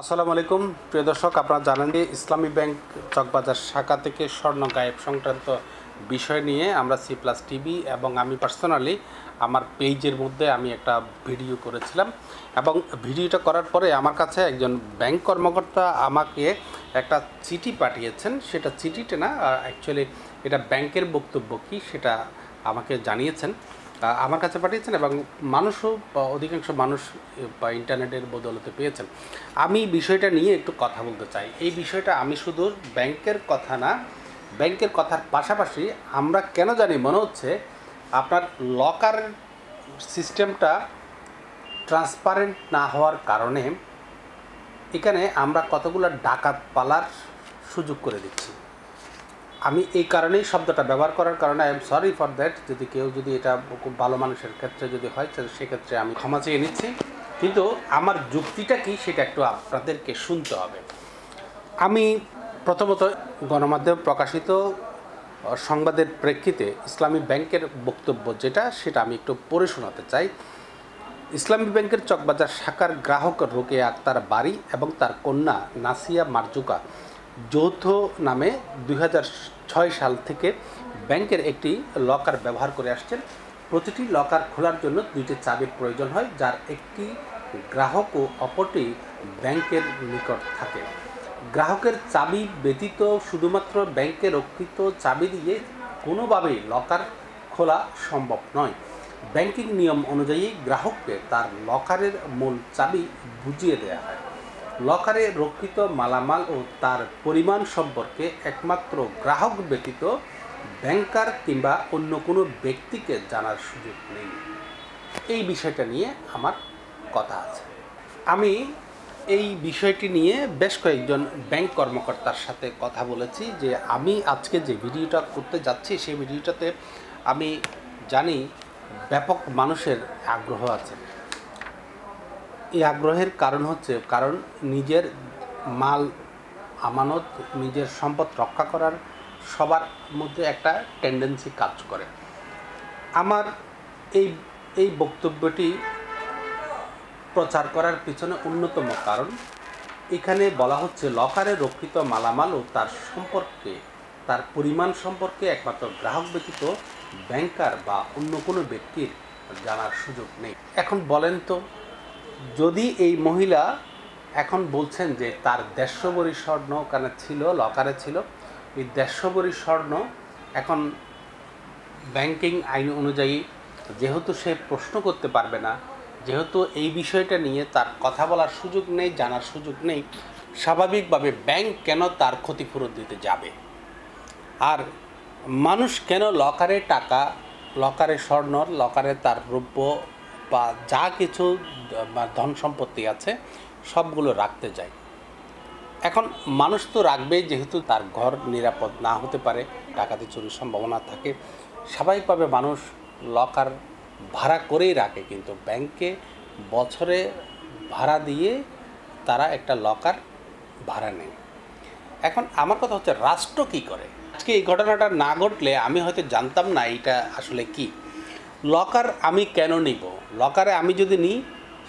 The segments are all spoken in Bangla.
আসসালামু আলাইকুম প্রিয় দর্শক, আপনারা জানেন যে ইসলামী ব্যাংক চকবাজার শাখা থেকে স্বর্ণ গায়েব সংক্রান্ত বিষয় নিয়ে আমরা সি প্লাস টিভি এবং আমি পার্সোনালি আমার পেজের মধ্যে আমি একটা ভিডিও করেছিলাম এবং ভিডিওটা করার পরে আমার কাছে একজন ব্যাংক কর্মকর্তা আমাকে একটা চিঠি পাঠিয়েছেন। সেটা চিঠিটা না, অ্যাকচুয়ালি এটা ব্যাংকের বক্তব্য কি সেটা আমাকে জানিয়েছেন, আমার কাছে পাঠিয়েছেন এবং মানুষও অধিকাংশ মানুষ বা ইন্টারনেটের বদৌলতে পেয়েছেন। আমি বিষয়টা নিয়ে একটু কথা বলতে চাই। এই বিষয়টা আমি শুধু ব্যাংকের কথা না, ব্যাংকের কথার পাশাপাশি আমরা কেন জানি মনে হচ্ছে আপনার লকার সিস্টেমটা ট্রান্সপারেন্ট না হওয়ার কারণে এখানে আমরা কতগুলো ডাকাত পালার সুযোগ করে দিচ্ছি। আমি এই কারণেই শব্দটা ব্যবহার করার কারণে I am sorry for that. যদি কেউ যদি এটা খুব ভালো মানুষের ক্ষেত্রে যদি হয় সেক্ষেত্রে আমি ক্ষমা চেয়ে নিচ্ছি, কিন্তু আমার যুক্তিটা কি সেটা একটু আপনাদেরকে শুনতে হবে। আমি প্রথমত গণমাধ্যমে প্রকাশিত সংবাদের প্রেক্ষিতে ইসলামী ব্যাংকের বক্তব্য সেটা আমি একটু পড়ে শোনাতে চাই। ইসলামী ব্যাংকের চকবাজার শাখার গ্রাহক রোকেয়া আক্তার বারী এবং তার কন্যা নাসিয়া মারজুকা যৌথ নামে 2006 সাল থেকে ব্যাংকের একটি লকার ব্যবহার করে আসছেন। প্রতিটি লকার খোলার জন্য দুইটি চাবির প্রয়োজন হয়, যার একটি গ্রাহক ও অপরটি ব্যাংকের নিকট থাকে। গ্রাহকের চাবি ব্যতীত শুধুমাত্র ব্যাংকে রক্ষিত চাবি দিয়ে কোনোভাবেই লকার খোলা সম্ভব নয়। ব্যাংকিং নিয়ম অনুযায়ী গ্রাহককে তার লকারের মূল চাবি বুঝিয়ে দেওয়া হয়। লকারে রক্ষিত মালামাল ও তার পরিমাণ সম্পর্কে একমাত্র গ্রাহক ব্যতীত ব্যাংকার কিংবা অন্য কোনো ব্যক্তিকে জানার সুযোগ নেই। এই বিষয়টা নিয়ে আমার কথা আছে। আমি এই বিষয়টি নিয়ে বেশ কয়েকজন ব্যাংক কর্মকর্তার সাথে কথা বলেছি যে আমি আজকে যে ভিডিওটা করতে যাচ্ছি সেই ভিডিওটাতে আমি জানি ব্যাপক মানুষের আগ্রহ আছে। এই আগ্রহের কারণ হচ্ছে নিজের মাল আমানত, নিজের সম্পদ রক্ষা করার সবার মধ্যে একটা টেন্ডেন্সি কাজ করে। আমার এই বক্তব্যটি প্রচার করার পিছনে অন্যতম কারণ, এখানে বলা হচ্ছে লকারে রক্ষিত মালামাল ও তার পরিমাণ সম্পর্কে একমাত্র গ্রাহক ব্যতীত ব্যাংকার বা অন্য কোনো ব্যক্তির জানার সুযোগ নেই। এখন বলেন তো, যদি এই মহিলা এখন বলছেন যে তার 150 ভরি স্বর্ণ ওখানে ছিল, লকারে ছিল, এই 150 ভরি স্বর্ণ এখন ব্যাংকিং আইন অনুযায়ী যেহেতু সে প্রশ্ন করতে পারবে না, যেহেতু এই বিষয়টা নিয়ে তার কথা বলার সুযোগ নেই, জানার সুযোগ নেই, স্বাভাবিকভাবে ব্যাংক কেন তার ক্ষতিপূরণ দিতে যাবে? আর মানুষ কেন লকারে টাকা, লকারে স্বর্ণ, লকারে তার দ্রব্য বা যা কিছু ধন সম্পত্তি আছে সবগুলো রাখতে যায়? এখন মানুষ তো রাখবেই, যেহেতু তার ঘর নিরাপদ না হতে পারে, ডাকাতি চুরির সম্ভাবনা থাকে। স্বাভাবিকভাবে মানুষ লকার ভাড়া করেই রাখে, কিন্তু ব্যাংকে বছরে ভাড়া দিয়ে তারা একটা লকার ভাড়া নেয়। এখন আমার কথা হচ্ছে রাষ্ট্র কী করে? আজকে এই ঘটনাটা না ঘটলে আমি হয়তো জানতাম না এটা আসলে কি। লকার আমি কেন নিব? লকারে আমি যদি নিই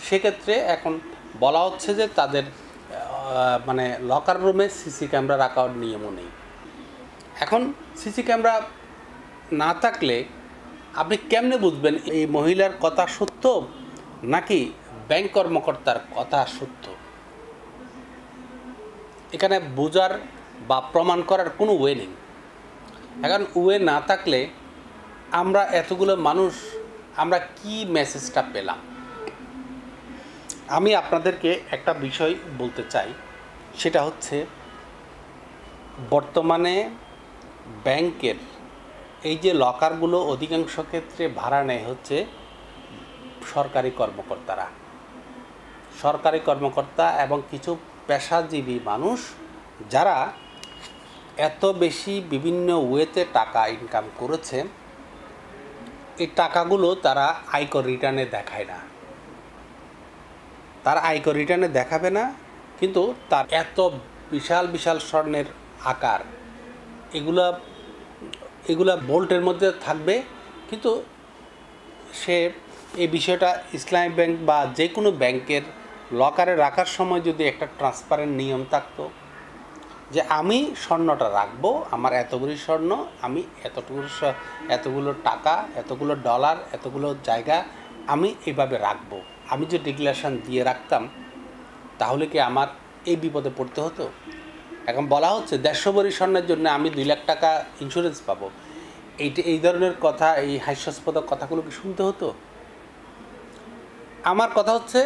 সেক্ষেত্রে এখন বলা হচ্ছে যে তাদের মানে লকার রুমে সিসি ক্যামেরা রাখার নিয়মও নেই। এখন সিসি ক্যামেরা না থাকলে আপনি কেমনে বুঝবেন এই মহিলার কথা সত্য নাকি ব্যাংক কর্মকর্তার কথা সত্য? এখানে বোঝার বা প্রমাণ করার কোনো ওয়ে নেই। এখন ওয়ে না থাকলে আমরা এতগুলো মানুষ আমরা কি মেসেজটা পেলাম? আমি আপনাদেরকে একটা বিষয় বলতে চাই, সেটা হচ্ছে বর্তমানে ব্যাংকের এই যে লকারগুলো অধিকাংশ ক্ষেত্রে ভাড়া নেয় হচ্ছে সরকারি কর্মকর্তা এবং কিছু পেশাজীবী মানুষ, যারা এত বেশি বিভিন্ন ওয়েতে টাকা ইনকাম করেছে, এই টাকাগুলো তারা আয়কর রিটার্নে দেখায় না। তার আয়কর রিটার্নে দেখাবে না, কিন্তু তার এত বিশাল বিশাল স্বর্ণের আকার, এগুলা বোল্টের মধ্যে থাকবে, কিন্তু সে এই বিষয়টা ইসলামী ব্যাংক বা যে কোনো ব্যাংকের লকারে রাখার সময় যদি একটা ট্রান্সপারেন্ট নিয়ম থাকতো যে আমি স্বর্ণটা রাখবো, আমার এতগুলি স্বর্ণ, আমি এতগুলো টাকা, এতগুলো ডলার, এতগুলো জায়গা আমি এইভাবে রাখবো, আমি যে ডিক্লারেশন দিয়ে রাখতাম, তাহলে কি আমার এই বিপদে পড়তে হতো? এখন বলা হচ্ছে 150 ভরি স্বর্ণের জন্য আমি 2 লাখ টাকা ইন্স্যুরেন্স পাবো। এই ধরনের কথা, এই হাস্যাস্পদ কথাগুলো কি শুনতে হতো? আমার কথা হচ্ছে,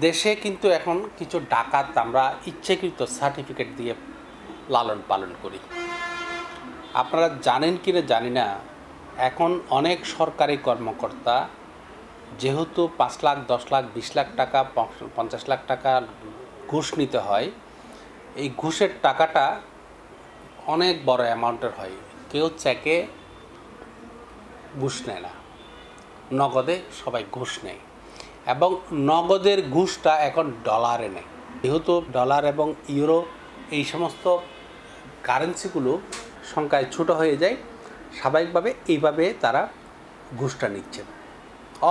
দেশে কিন্তু এখন কিছু ডাকাত আমরা ইচ্ছাকৃত সার্টিফিকেট দিয়ে লালন পালন করি। আপনারা জানেন কি না জানি না, এখন অনেক সরকারি কর্মকর্তা যেহেতু 5 লাখ, 10 লাখ, 20 লাখ টাকা, 50 লাখ টাকা ঘুষ নিতে হয়, এই ঘুষের টাকাটা অনেক বড় অ্যামাউন্টের হয়। কেউ চেকে ঘুষ নেয় না, নগদে সবাই ঘুষ নেয়, এবং নগদের ঘুষটা এখন ডলারে নেয়। যেহেতু ডলার এবং ইউরো এই সমস্ত কারেন্সিগুলো সংখ্যায় ছোটো হয়ে যায়, স্বাভাবিকভাবে এইভাবে তারা ঘুষটা নিচ্ছে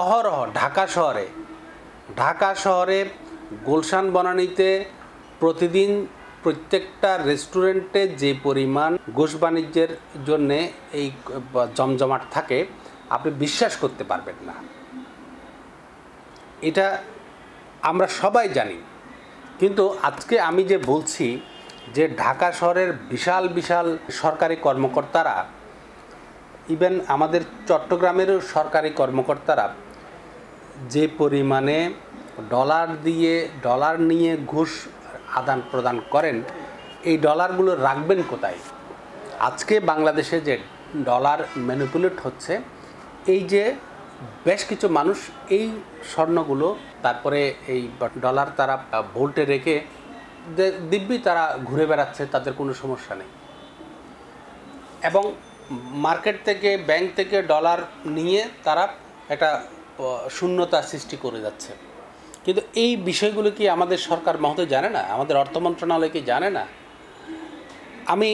অহরহ। ঢাকা শহরে গুলশান বনানীতে প্রতিদিন প্রত্যেকটা রেস্টুরেন্টে যে পরিমাণ ঘুষ বাণিজ্যের জন্যে এই জমজমাট থাকে, আপনি বিশ্বাস করতে পারবেন না। এটা আমরা সবাই জানি। কিন্তু আজকে আমি যে বলছি যে ঢাকা শহরের বিশাল বিশাল সরকারি কর্মকর্তারা, ইভেন আমাদের চট্টগ্রামেরও সরকারি কর্মকর্তারা যে পরিমাণে ডলার নিয়ে ঘুষ আদান প্রদান করেন, এই ডলারগুলো রাখবেন কোথায়? আজকে বাংলাদেশে যে ডলার ম্যানিপুলেট হচ্ছে, এই যে বেশ কিছু মানুষ এই স্বর্ণগুলো তারপরে এই ডলার তারা ভোল্টে রেখে দিব্যি তারা ঘুরে বেড়াচ্ছে, তাদের কোনো সমস্যা নেই, এবং মার্কেট থেকে, ব্যাংক থেকে ডলার নিয়ে তারা একটা শূন্যতা সৃষ্টি করে যাচ্ছে। কিন্তু এই বিষয়গুলো কি আমাদের সরকার মহোদয় জানে না? আমাদের অর্থ মন্ত্রণালয় কি জানে না? আমি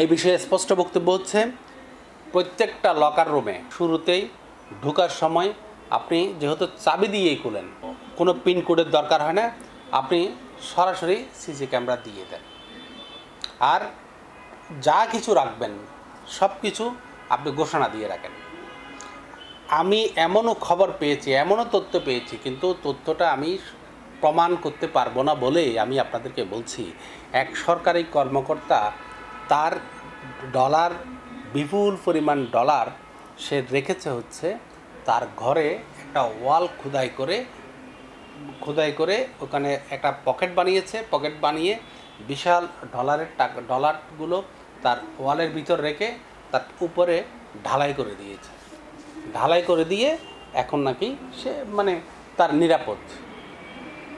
এই বিষয়ে স্পষ্ট বক্তব্য হচ্ছে, প্রত্যেকটা লকার রুমে শুরুতেই ঢোকার সময় আপনি যেহেতু চাবি দিয়েই খুলেন, কোনো পিনকোডের দরকার হয় না, আপনি সরাসরি সিসি ক্যামেরা দিয়ে দেন, আর যা কিছু রাখবেন সব কিছু আপনি ঘোষণা দিয়ে রাখেন। আমি এমনও খবর পেয়েছি, এমনও তথ্য পেয়েছি, কিন্তু তথ্যটা আমি প্রমাণ করতে পারবো না বলেই আমি আপনাদেরকে বলছি। এক সরকারি কর্মকর্তা তার ডলার, বিপুল পরিমাণ ডলার সে রেখেছে হচ্ছে তার ঘরে একটা ওয়াল খোদাই করে ওখানে একটা পকেট বানিয়ে বিশাল ডলারগুলো তার ওয়ালের ভিতর রেখে তার উপরে ঢালাই করে দিয়ে এখন নাকি সে মানে তার নিরাপদ।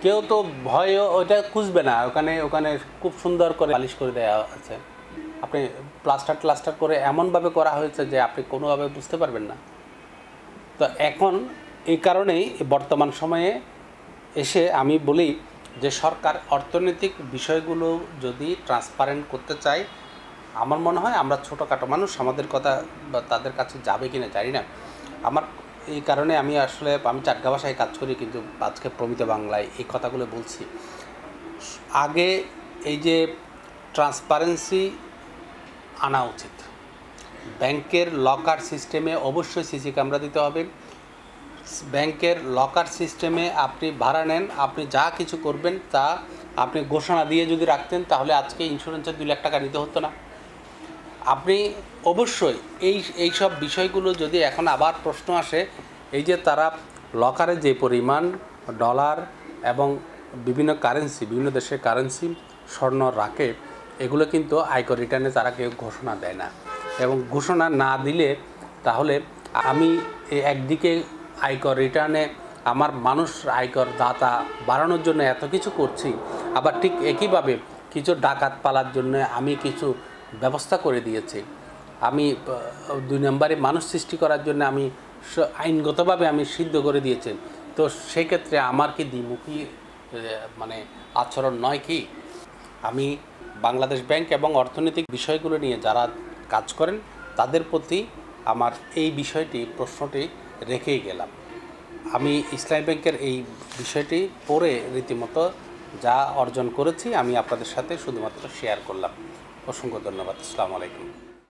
কেউ তো ভয়ে ওইটা খুঁজবে না, ওখানে খুব সুন্দর করে পালিশ করে দেওয়া আছে, আপনি প্লাস্টার করে এমনভাবে করা হয়েছে যে আপনি কোনোভাবে বুঝতে পারবেন না। তো এখন এই কারণেই বর্তমান সময়ে এসে আমি বলি যে সরকার অর্থনৈতিক বিষয়গুলো যদি ট্রান্সপারেন্ট করতে চায়, আমার মনে হয় আমরা ছোটোখাটো মানুষ, আমাদের কথা তাদের কাছে যাবে কিনা জানি না। আমার এই কারণে আমি চাটগা ভাষায় কাজ করি, কিন্তু আজকে প্রমিত বাংলায় এই কথাগুলো বলছি। আগে এই যে ট্রান্সপারেন্সি আনা উচিত, ব্যাংকের লকার সিস্টেমে অবশ্যই সিসি ক্যামেরা দিতে হবে। ব্যাংকের লকার সিস্টেমে আপনি ভাড়া নেন, আপনি যা কিছু করবেন তা আপনি ঘোষণা দিয়ে যদি রাখতেন, তাহলে আজকে ইন্স্যুরেন্সের 2 লাখ টাকা নিতে হতো না। আপনি অবশ্যই এই সব বিষয়গুলো যদি এখন আবার প্রশ্ন আসে, এই যে তারা লকারে যে পরিমাণ ডলার এবং বিভিন্ন দেশের কারেন্সি স্বর্ণ রাখে, এগুলো কিন্তু আয়কর রিটার্নে তারা কেউ ঘোষণা দেয় না। এবং ঘোষণা না দিলে তাহলে আমি একদিকে আয়কর রিটার্নে আমার আয়কর দাতা বাড়ানোর জন্য এত কিছু করছি, আবার ঠিক একইভাবে কিছু ডাকাত পালার জন্য আমি কিছু ব্যবস্থা করে দিয়েছি, আমি 2 নম্বরে মানুষ সৃষ্টি করার জন্য আমি আইনগতভাবে আমি সিদ্ধ করে দিয়েছি। তো সেক্ষেত্রে আমার কি দ্বিমুখী আচরণ নয় কি? আমি বাংলাদেশ ব্যাংক এবং অর্থনৈতিক বিষয়গুলো নিয়ে যারা কাজ করেন তাদের প্রতি আমার এই প্রশ্নটি রেখেই গেলাম। আমি ইসলামী ব্যাংকের এই বিষয়টি পড়ে রীতিমতো যা অর্জন করেছি আমি আপনাদের সাথে শুধুমাত্র শেয়ার করলাম। অসংখ্য ধন্যবাদ। আসসালামু আলাইকুম।